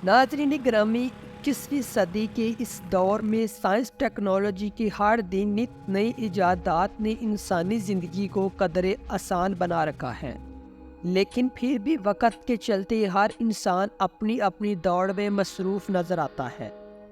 ناظرین گرامی، 21ویں صدی کے اس دور میں سائنس ٹیکنالوجی کی ہر دن نت نئی ایجادات نے انسانی زندگی کو قدرے آسان بنا رکھا ہے، لیکن پھر بھی وقت کے چلتے ہر انسان اپنی اپنی دوڑ میں مصروف نظر آتا ہے۔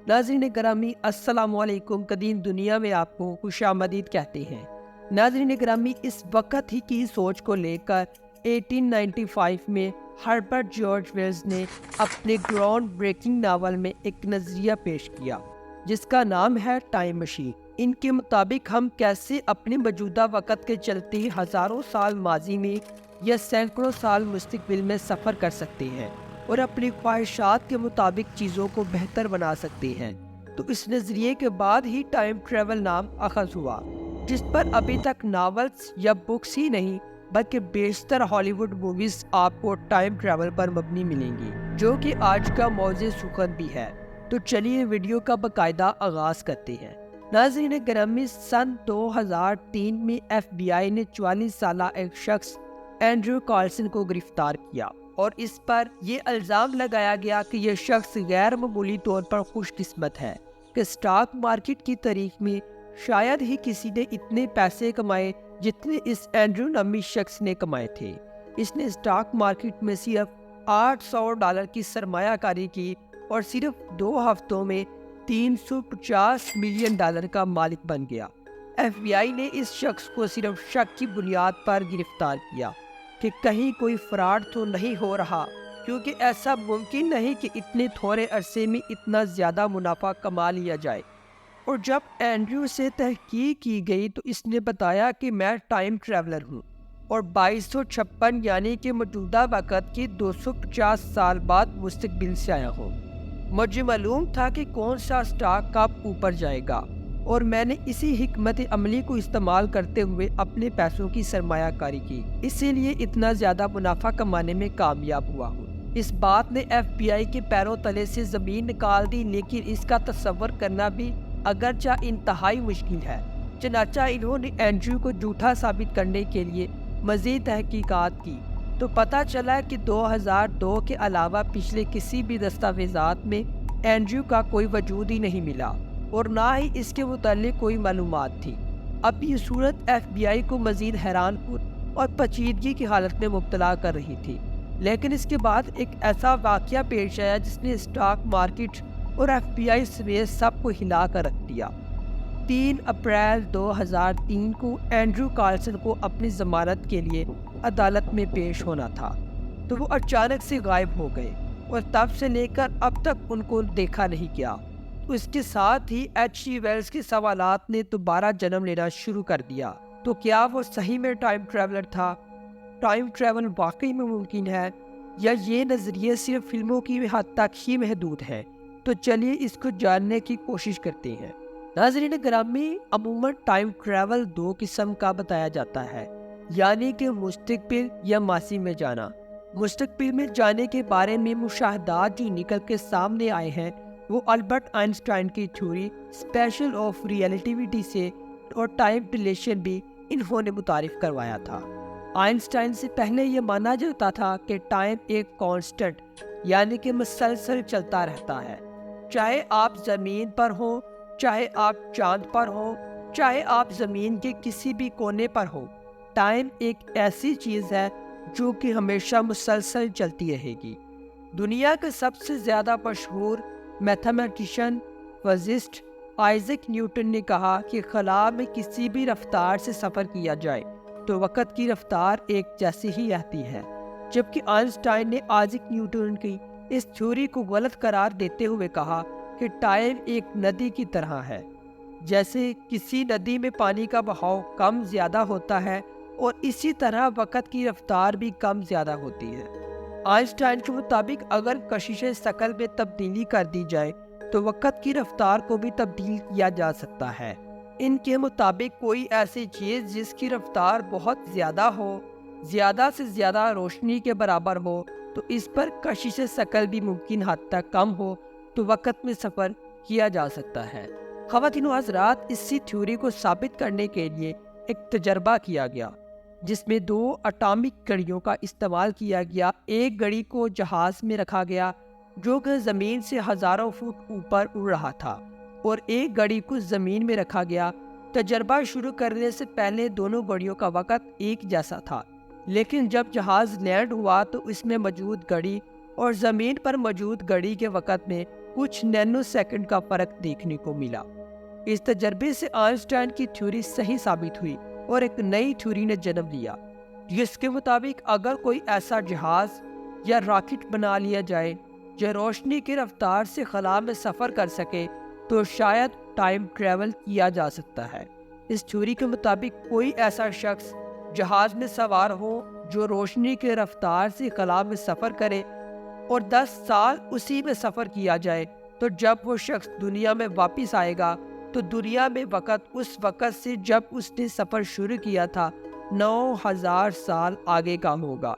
ناظرین گرامی، السلام علیکم۔ قدیم دنیا میں آپ کو خوش آمدید کہتے ہیں۔ ناظرین گرامی، اس وقت ہی کی سوچ کو لے کر 1895 میں ہربرٹ جارج ویلز نے اپنے گراؤنڈ بریکنگ ناول میں ایک نظریہ پیش کیا جس کا نام ہے ٹائم مشین۔ ان کے مطابق ہم کیسے اپنے موجودہ وقت کے چلتے ہزاروں سال ماضی میں یا سینکڑوں سال مستقبل میں سفر کر سکتے ہیں اور اپنی خواہشات کے مطابق چیزوں کو بہتر بنا سکتے ہیں۔ تو اس نظریے کے بعد ہی ٹائم ٹریول نام اخذ ہوا، جس پر ابھی تک ناولز یا بکس ہی نہیں بلکہ بیشتر ہالی ووڈ موویز آپ کو ٹائم ٹریول پر مبنی ملیں گی، جو کہ آج کا موضوع سخن بھی ہے۔ تو چلیے ویڈیو کا باقاعدہ آغاز کرتے ہیں۔ ناظرین گرامی، سن 2003 میں ایف بی آئی نے 44 سالہ ایک شخص اینڈریو کارلسن کو گرفتار کیا اور اس پر یہ الزام لگایا گیا کہ یہ شخص غیر معمولی طور پر خوش قسمت ہے کہ اسٹاک مارکیٹ کی تاریخ میں شاید ہی کسی نے اتنے پیسے کمائے جتنے اس اینڈریو نامی شخص نے کمائے تھے۔ اس نے اسٹاک مارکیٹ میں صرف $800 کی سرمایہ کاری کی اور صرف 2 ہفتوں میں $350 ملین کا مالک بن گیا۔ ایف بی آئی نے اس شخص کو صرف شک کی بنیاد پر گرفتار کیا کہ کہیں کوئی فراڈ تو نہیں ہو رہا، کیونکہ ایسا ممکن نہیں کہ اتنے تھوڑے عرصے میں اتنا زیادہ منافع کما لیا جائے۔ اور جب اینڈریو سے تحقیق کی گئی تو اس نے بتایا کہ میں ٹائم ٹریولر ہوں اور 2256 یعنی کہ موجودہ وقت کی 250 سال بعد مستقبل سے آیا ہوں۔ مجھے معلوم تھا کہ کون سا اسٹاک کب اوپر جائے گا اور میں نے اسی حکمت عملی کو استعمال کرتے ہوئے اپنے پیسوں کی سرمایہ کاری کی، اسی لیے اتنا زیادہ منافع کمانے میں کامیاب ہوا ہوں۔ اس بات نے ایف بی آئی کے پیروں تلے سے زمین نکال دی، لیکن اس کا تصور کرنا بھی اگرچہ انتہائی مشکل ہے۔ چنانچہ انہوں نے اینڈریو کو جھوٹا ثابت کرنے کے لیے مزید تحقیقات کی تو پتہ چلا کہ 2002 کے علاوہ پچھلے کسی بھی دستاویزات میں اینڈریو کا کوئی وجود ہی نہیں ملا اور نہ ہی اس کے متعلق کوئی معلومات تھی۔ اب یہ صورت ایف بی آئی کو مزید حیران اور پیچیدگی کی حالت میں مبتلا کر رہی تھی، لیکن اس کے بعد ایک ایسا واقعہ پیش آیا جس نے اسٹاک مارکیٹ اور ایف بی آئی سمیت سب کو ہلا کر رکھ دیا۔ 3 اپریل 2003 کو اینڈریو کارلسن کو اپنی ضمانت کے لیے عدالت میں پیش ہونا تھا تو وہ اچانک سے غائب ہو گئے اور تب سے لے کر اب تک ان کو دیکھا نہیں گیا۔ تو اس کے ساتھ ہی ایچ جی ویلز کے سوالات نے دوبارہ جنم لینا شروع کر دیا۔ تو کیا وہ صحیح میں ٹائم ٹریولر تھا؟ ٹائم ٹریول واقعی میں ممکن ہے یا یہ نظریے صرف فلموں کی حد تک ہی محدود ہے؟ تو چلیے اس کو جاننے کی کوشش کرتے ہیں۔ ناظرین گرامی، عموماً ٹائم ٹریول 2 قسم کا بتایا جاتا ہے، یعنی کہ مستقبل یا ماضی میں جانا۔ مستقبل میں جانے کے بارے میں مشاہدات جو نکل کے سامنے آئے ہیں وہ البرٹ آئنسٹائن کی تھیوری اسپیشل آف ریلیٹیوٹی سے اور ٹائم ڈیلیشن بھی انہوں نے متعارف کروایا تھا۔ آئنسٹائن سے پہلے یہ مانا جاتا تھا کہ ٹائم ایک کانسٹنٹ یعنی کہ مسلسل چلتا رہتا ہے، چاہے آپ زمین پر ہوں، چاہے آپ چاند پر ہوں، چاہے آپ زمین کے کسی بھی کونے پر ہوں۔ ٹائم ایک ایسی چیز ہے جو کہ ہمیشہ مسلسل چلتی رہے گی۔ دنیا کے سب سے زیادہ مشہور میتھمیٹیشین فزسٹ آئزک نیوٹن نے کہا کہ خلا میں کسی بھی رفتار سے سفر کیا جائے تو وقت کی رفتار ایک جیسی ہی رہتی ہے، جبکہ آئنسٹائن نے آئزک نیوٹن کی اس تھیوری کو غلط قرار دیتے ہوئے کہا کہ ٹائم ایک ندی کی طرح ہے، جیسے کسی ندی میں پانی کا بہاؤ کم زیادہ ہوتا ہے اور اسی طرح وقت کی رفتار بھی کم زیادہ ہوتی ہے۔ آئنسٹائن کے مطابق اگر کشش ثقل میں تبدیلی کر دی جائے تو وقت کی رفتار کو بھی تبدیل کیا جا سکتا ہے۔ ان کے مطابق کوئی ایسی چیز جس کی رفتار بہت زیادہ ہو، زیادہ سے زیادہ روشنی کے برابر ہو، تو اس پر کشش ثقل بھی ممکن حد تک کم ہو تو وقت میں سفر کیا جا سکتا ہے۔ خواتین و حضرات، اسی تھیوری کو ثابت کرنے کے لیے ایک تجربہ کیا گیا جس میں 2 اٹامک گھڑیوں کا استعمال کیا گیا۔ ایک گھڑی کو جہاز میں رکھا گیا جو کہ زمین سے ہزاروں فٹ اوپر اڑ رہا تھا، اور ایک گھڑی کو زمین میں رکھا گیا۔ تجربہ شروع کرنے سے پہلے دونوں گھڑیوں کا وقت ایک جیسا تھا، لیکن جب جہاز لینڈ ہوا تو اس میں موجود گھڑی اور زمین پر موجود گھڑی کے وقت میں کچھ نینو سیکنڈ کا فرق دیکھنے کو ملا۔ اس تجربے سے آئنسٹائن کی تھیوری صحیح ثابت ہوئی اور ایک نئی تھیوری نے جنم لیا، جس کے مطابق اگر کوئی ایسا جہاز یا راکٹ بنا لیا جائے جو روشنی کی رفتار سے خلا میں سفر کر سکے تو شاید ٹائم ٹریول کیا جا سکتا ہے۔ اس تھیوری کے مطابق کوئی ایسا شخص جہاز میں سوار ہو جو روشنی کی رفتار سے خلا میں سفر کرے اور 10 سال اسی میں سفر کیا جائے، تو جب وہ شخص دنیا میں واپس آئے گا تو دنیا میں وقت اس وقت سے جب اس نے سفر شروع کیا تھا 9000 سال آگے کا ہوگا۔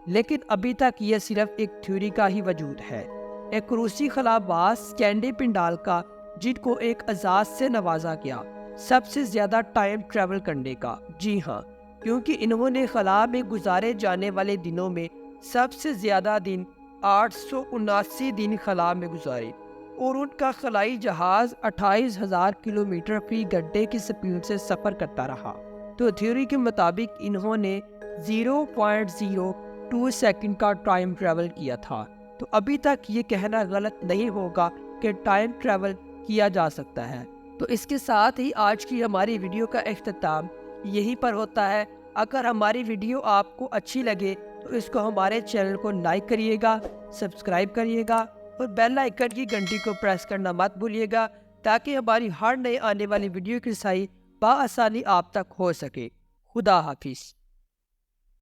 لیکن ابھی تک یہ صرف ایک تھیوری کا ہی وجود ہے۔ ایک روسی خلا باز سکینڈی پنڈالکا، جن کو ایک اعزاز سے نوازا گیا سب سے زیادہ ٹائم ٹریول کرنے کا، جی ہاں، کیونکہ انہوں نے خلا میں گزارے جانے والے دنوں میں سب سے زیادہ دن 879 دن خلا میں گزارے، اور ان کا خلائی جہاز 28,000 کلومیٹر فی گھنٹے کی سپیڈ سے سفر کرتا رہا۔ تو تھیوری کے مطابق انہوں نے 0.02 سیکنڈ کا ٹائم ٹریول کیا تھا۔ تو ابھی تک یہ کہنا غلط نہیں ہوگا کہ ٹائم ٹریول کیا جا سکتا ہے۔ تو اس کے ساتھ ہی آج کی ہماری ویڈیو کا اختتام یہیں پر ہوتا ہے۔ اگر ہماری ویڈیو آپ کو اچھی لگے تو اس کو ہمارے چینل کو لائک کریے گا، سبسکرائب کریے گا اور بیل آئیکن کی گھنٹی کو پریس کرنا مت بھولیے گا، تاکہ ہماری ہر نئے آنے والی ویڈیو کی رسائی بآسانی آپ تک ہو سکے۔ خدا حافظ۔